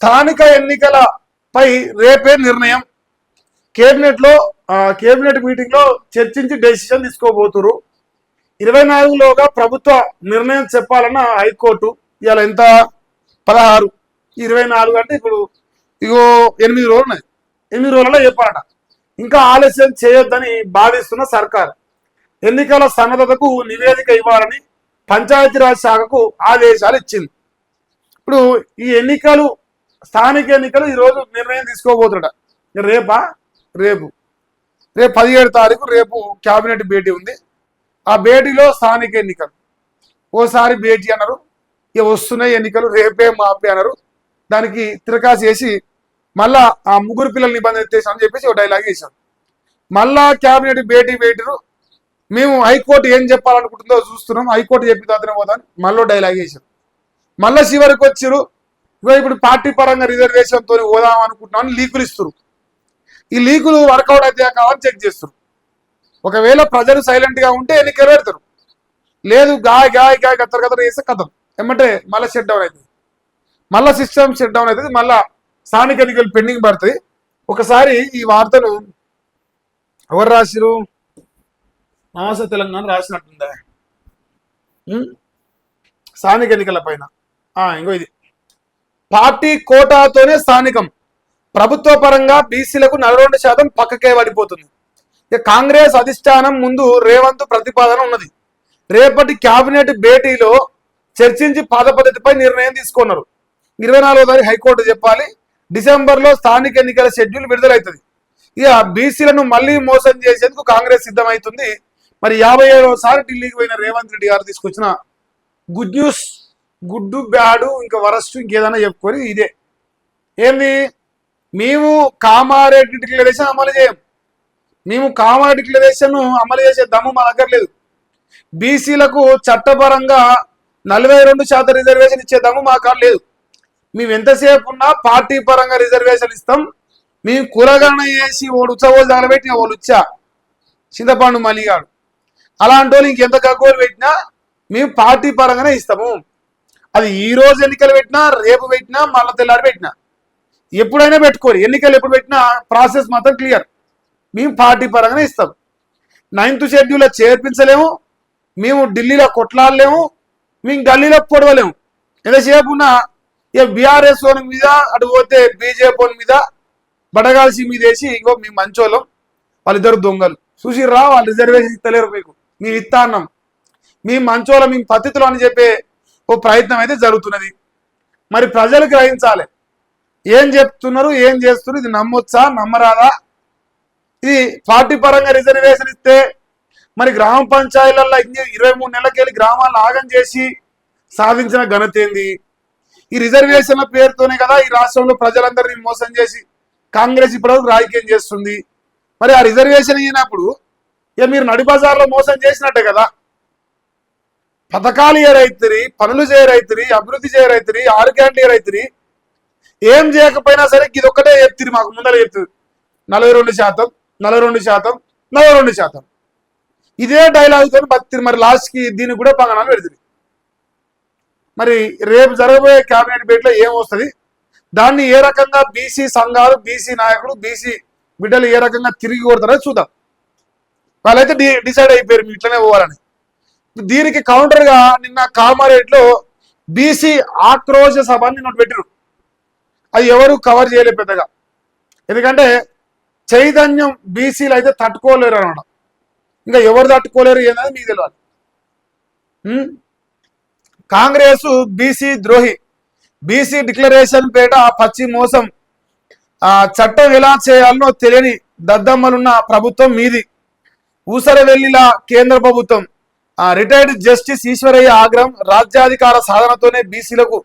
స్థానిక ఎన్నికలపై రేపే నిర్ణయం. కేబినెట్ మీటింగ్ లో చర్చించి డెసిషన్ తీసుకోబోతున్నారు. 24లోగా ప్రభుత్వ నిర్ణయం చెప్పాలన్న హైకోర్టు. ఇవాళ ఎంత 16, 24 అంటే ఇప్పుడు ఇగో 8 రోజులు ఉన్నాయి. 8 రోజులలో చెప్పాలట. ఇంకా ఆలస్యం చేయొద్దని భావిస్తున్న సర్కార్ ఎన్నికల సన్నద్ధతకు నివేదిక ఇవ్వాలని పంచాయతీరాజ్ శాఖకు ఆదేశాలు ఇచ్చింది. ఇప్పుడు ఈ స్థానిక ఎన్నికలు ఈరోజు నిర్ణయం తీసుకోబోతున్నట. రేపు 17 తారీఖు రేపు క్యాబినెట్ భేటీ ఉంది. ఆ భేటీలో స్థానిక ఎన్నికలు ఓసారి భేటీ అన్నారు, ఇక వస్తున్నాయి ఎన్నికలు రేపే మాపే అన్నారు. దానికి తిరకాసు చేసి మళ్ళా ఆ ముగ్గురు పిల్లల నిబంధన ఎత్తేసామని చెప్పేసి ఒక డైలాగ్ వేశారు. మళ్ళా క్యాబినెట్ భేటీరు మేము హైకోర్టు ఏం చెప్పాలనుకుంటుందో చూస్తున్నాం, హైకోర్టు చెప్పిన తర్వాతనే పోతాను మళ్ళీ డైలాగ్ వేశారు. మళ్ళా చివరికి వచ్చారు, ఇప్పుడు పార్టీ పరంగా రిజర్వేషన్తో పోదాం అనుకుంటున్నామని లీకులు ఇస్తారు. ఈ లీకులు వర్కౌట్ అయితే కావాలని చెక్ చేస్తారు. ఒకవేళ ప్రజలు సైలెంట్ గా ఉంటే ఎన్నికలు పెడతారు, లేదు గాయ కత్తరు వేస్తే కథం ఏమంటే మళ్ళీ షట్ డౌన్ అవుతుంది, మళ్ళీ సిస్టమ్ షట్ డౌన్ అవుతుంది, మళ్ళా స్థానిక ఎన్నికలు పెండింగ్ పడుతుంది. ఒకసారి ఈ వార్తను ఎవరు రాసిరు? నమస్తే తెలంగాణ రాసినట్టుందా స్థానిక ఎన్నికల పైన. ఇంకో ఇది పార్టీ కోటాతోనే స్థానికం, ప్రభుత్వ పరంగా బీసీలకు 42% పక్కకే పడిపోతుంది. ఇక కాంగ్రెస్ అధిష్టానం ముందు రేవంత్ ప్రతిపాదన ఉన్నది. రేపటి క్యాబినెట్ భేటీలో చర్చించి పద్ధతిపై నిర్ణయం తీసుకున్నారు. 24వ తారీఖు హైకోర్టు చెప్పాలి. డిసెంబర్లో స్థానిక ఎన్నికల షెడ్యూల్ విడుదలవుతుంది. ఇక బీసీలను మళ్లీ మోసం చేసేందుకు కాంగ్రెస్ సిద్ధమవుతుంది. మరి 57వసారి ఢిల్లీకి పోయిన రేవంత్ రెడ్డి గారు తీసుకొచ్చిన గుడ్ న్యూస్, గుడ్డు బ్యాడు ఇంకా వరస్ట్ ఇంకేదైనా చెప్పుకొని ఇదే ఏంది, మేము కామారెడ్డి డిక్లరేషన్ అమలు చేయం, మేము కామారెడ్డి డిక్లరేషన్ అమలు చేసే దమ్ము మా దగ్గర లేదు, బీసీలకు చట్టపరంగా 42% రిజర్వేషన్ ఇచ్చే దమ్ము మా కాడ లేదు, మేము ఎంతసేపు ఉన్నా పార్టీ పరంగా రిజర్వేషన్ ఇస్తాం, మేము కులగణన చేసి ఓడు ఉత్సవాలు తగలబెట్టిన వాళ్ళు వచ్చా చింతపండు మలిగాడు అలాంటి వాళ్ళు ఇంకెంత గగ్గోలు పెట్టినా మేము పార్టీ పరంగానే ఇస్తాము. అది ఈ రోజు ఎన్నికలు పెట్టినా, రేపు పెట్టినా, మళ్ళీ తెల్లారి పెట్టినా, ఎప్పుడైనా పెట్టుకోరు. ఎన్నికలు ఎప్పుడు పెట్టినా ప్రాసెస్ మాత్రం క్లియర్. మేము పార్టీ పరంగానే ఇస్తాం. 9th షెడ్యూల్లో చేర్పించలేము, మేము ఢిల్లీలో కొట్లాడలేము, మేము గల్లీలో పొడవలేము. ఎంతసేపు ఉన్నా ఇక బీఆర్ఎస్ ఓన్ మీద అటు పోతే బీజేపీ మీద బడగాల్సి మీద వేసి ఇంకో మేము మంచోళ్ళం, వాళ్ళిద్దరు దొంగలు చూసిర్రా, వాళ్ళు రిజర్వేషన్ ఇస్తలేరు, మేము ఇస్తా అన్నాం, మేము మంచోళ్ళం, మేము పద్ధతులు అని చెప్పే ఓ ప్రయత్నం అయితే జరుగుతున్నది. మరి ప్రజలు గ్రహించాలి ఏం చెప్తున్నారు, ఏం చేస్తున్నారు, ఇది నమ్మొచ్చా నమ్మరాదా? ఇది పార్టీ పరంగా రిజర్వేషన్ ఇస్తే మరి గ్రామ పంచాయతీలలో 23 నెలలకెళ్ళి గ్రామాలను ఆగం చేసి సాధించిన ఘనత ఏంది? ఈ రిజర్వేషన్ల పేరుతోనే కదా ఈ రాష్ట్రంలో ప్రజలందరినీ మోసం చేసి కాంగ్రెస్ ఇప్పటివరకు రాజకీయం చేస్తుంది. మరి ఆ రిజర్వేషన్ అయినప్పుడు ఇక మీరు నడి బజార్లో మోసం చేసినట్టే కదా. పథకాలు ఏరైతురి, పనులు చేయరైతురి, అభివృద్ధి చేయరైతురి, 6 గ్యారెంటీలు ఏరైతురి, ఏం చేయకపోయినా సరే ఇది ఒక్కటే చెప్తిరి, మాకు ముందర చెప్తుంది 42%, 42%, 42%. ఇదే డైలాగ్తో బతిరి. మరి లాస్ట్కి దీనికి కూడా పంగనాలు పెడుతుంది. మరి రేపు జరగబోయే క్యాబినెట్ భేటీలో ఏమొస్తుంది, దాన్ని ఏ రకంగా బీసీ సంఘాలు, బీసీ నాయకులు, బీసీ బిడ్డలు ఏ రకంగా తిరిగి కొడతారో చూద్దాం. వాళ్ళైతే డిసైడ్ అయిపోయారు మీ ఇట్లనే పోవాలని. దీనికి కౌంటర్గా నిన్న కామారెడ్డిలో బీసీ ఆక్రోశ సభ నిన్న పెట్టిరు. అది ఎవరు కవర్ చేయలేదు పెద్దగా, ఎందుకంటే చైతన్యం బీసీలు అయితే తట్టుకోలేరు అనమాట. ఇంకా ఎవరు తట్టుకోలేరు ఏంటనేది మీకు తెలియాలి. కాంగ్రెస్ బీసీ ద్రోహి, బీసీ డిక్లరేషన్ పేట పచ్చి మోసం, చట్టం ఎలా చేయాలనో తెలియని దద్దమ్మలున్న ప్రభుత్వం మీది, ఊసరవెల్లిల కేంద్ర ప్రభుత్వం, రిటైర్డ్ జస్టిస్ ఈశ్వరయ్య ఆగ్రహం, రాజ్యాధికార సాధనతోనే బీసీలకు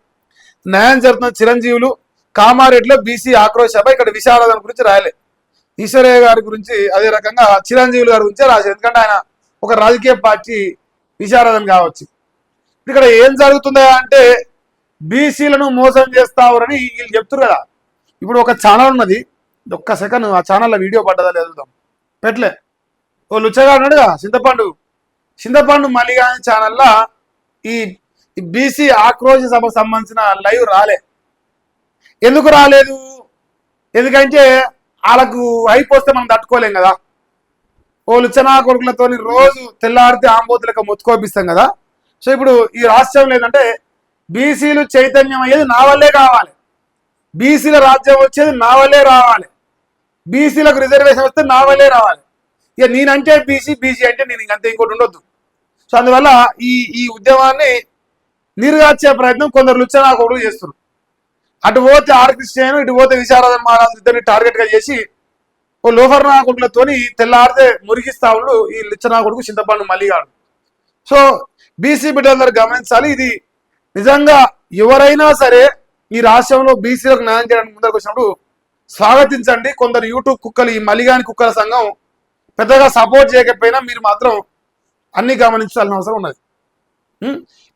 న్యాయం జరుగుతున్న చిరంజీవులు, కామారెడ్డిలో బీసీ ఆక్రోశ సభ. ఇక్కడ విశారదం గురించి రాయలే, ఈశ్వరయ్య గారి గురించి అదే రకంగా చిరంజీవులు గారి గురించే రాశారు, ఎందుకంటే ఆయన ఒక రాజకీయ పార్టీ విశారదం కావచ్చు. ఇక్కడ ఏం జరుగుతుందా అంటే బీసీలను మోసం చేస్తారని వీళ్ళు చెప్తారు కదా. ఇప్పుడు ఒక ఛానల్ ఉన్నది, ఒక్క సెకండ్ ఆ ఛానల్లో వీడియో పడ్డదా లేదుదాం పెట్టలే. ఓ లుచ్చగా ఉన్నాడుగా చింతపండు మల్లిగాని ఛానల్లో ఈ బీసీ ఆక్రోశ సభకు సంబంధించిన లైవ్ రాలే. ఎందుకు రాలేదు? ఎందుకంటే వాళ్ళకు అయిపోతే మనం తట్టుకోలేం కదా. ఓ లుచ్చనా కొడుకులతో రోజు తెల్లారితే ఆంబోతులకు మొత్తుకోపిస్తాం కదా. సో ఇప్పుడు ఈ రాష్ట్రంలో ఏంటంటే బీసీలు చైతన్యం అయ్యేది నా వల్లే కావాలి, బీసీల రాజ్యం వచ్చేది నా వల్లే రావాలి, బీసీలకు రిజర్వేషన్ వస్తే నా వల్లే రావాలి. ఇక నేనంటే బీసీ, బీసీ అంటే నేను ఇంకంతే, ఇంకోటి ఉండొద్దు. సో అందువల్ల ఈ ఈ ఉద్యమాన్ని నీరుగార్చే ప్రయత్నం కొందరు లుచ్చనా కొడుకు చేస్తున్నారు. అటు పోతే ఆర్ క్రిస్టియన్, ఇటు పోతే విశారదన్ మహారాజు ఇద్దరిని టార్గెట్ గా చేసి ఓ లోఫర్ నాయకులతోని తెల్లారితే మురిగిస్తా ఉండు ఈ లిచ్చనా కొడుకు చింతపండు మల్లిగాడు. సో బీసీ బిడ్డలందరూ గమనించాలి, ఇది నిజంగా ఎవరైనా సరే ఈ రాష్ట్రంలో బీసీలకు న్యాయం చేయడానికి ముందరకు వచ్చినప్పుడు స్వాగతించండి. కొందరు యూట్యూబ్ కుక్కలు, ఈ మలిగాని కుక్కల సంఘం పెద్దగా సపోర్ట్ చేయకపోయినా మీరు మాత్రం అన్ని గమనించాల్సిన అవసరం ఉన్నది.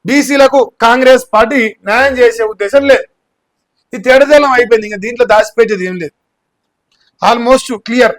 బీసీలకు కాంగ్రెస్ పార్టీ న్యాయం చేసే ఉద్దేశం లేదు. ఇది తేడతెల్లం అయిపోయింది, ఇంకా దీంట్లో దాచిపెట్టేది ఏం లేదు, ఆల్మోస్ట్ క్లియర్.